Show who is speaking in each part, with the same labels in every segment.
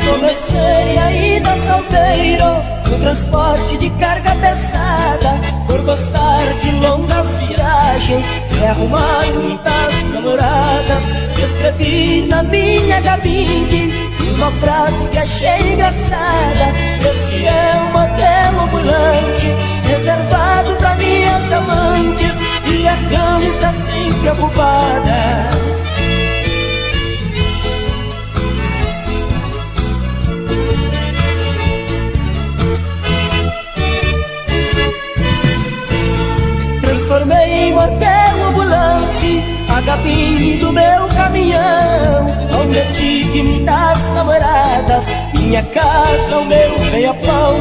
Speaker 1: Comecei a ida solteiro no transporte de carga pesada, por gostar de longas viagens e arrumar muitas namoradas. Escrevi na minha cabine uma frase que achei engraçada: esse é um motel ambulante, reservado pra minhas amantes, e a cama está sempre ocupada. Transformei em motel ambulante a cabine do meu caminhão, onde eu tive muitas namoradas, minha casa, o meu ganha-pão.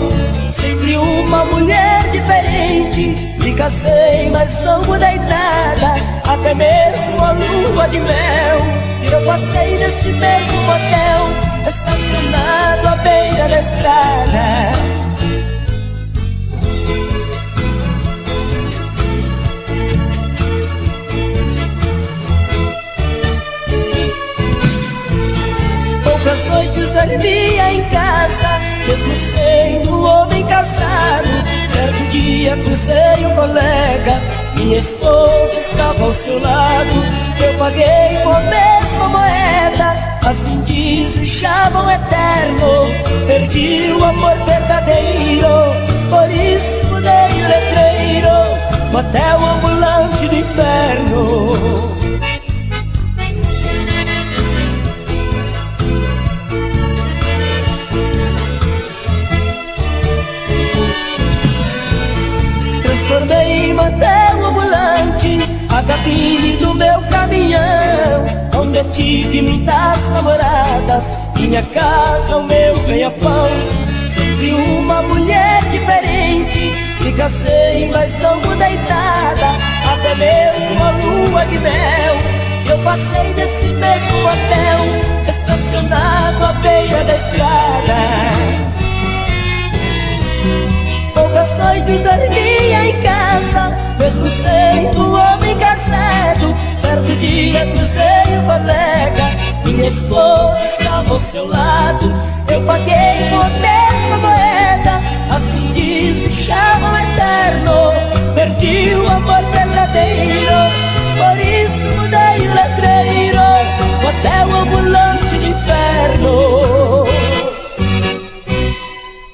Speaker 1: Sempre uma mulher diferente, me casei, mas não mudei nada, até mesmo a lua de mel eu passei nesse mesmo motel, estacionado à beira da estrada. Poucas noites dormia em casa, mesmo sendo um homem casado. Certo dia cruzei um colega, minha esposa estava ao seu lado. Eu paguei com a mesma moeda, assim diz o chavão eterno. Perdi o amor verdadeiro, por isso mudei o letreiro, motel ambulante do inferno. Transformei em motel ambulante a cabine do meu caminhão, onde eu tive muitas namoradas, minha casa, o meu ganha-pão. Sempre uma mulher diferente, me casei, mas não mudei nada, até mesmo a lua de mel eu passei nesse mesmo motel, estacionado à beira da estrada. Poucas noites dormia em casa, mesmo sendo um homem casado. Certo dia cruzei o colega, minha esposa estava ao seu lado. Eu paguei com a mesma moeda, assim diz o chavão eterno.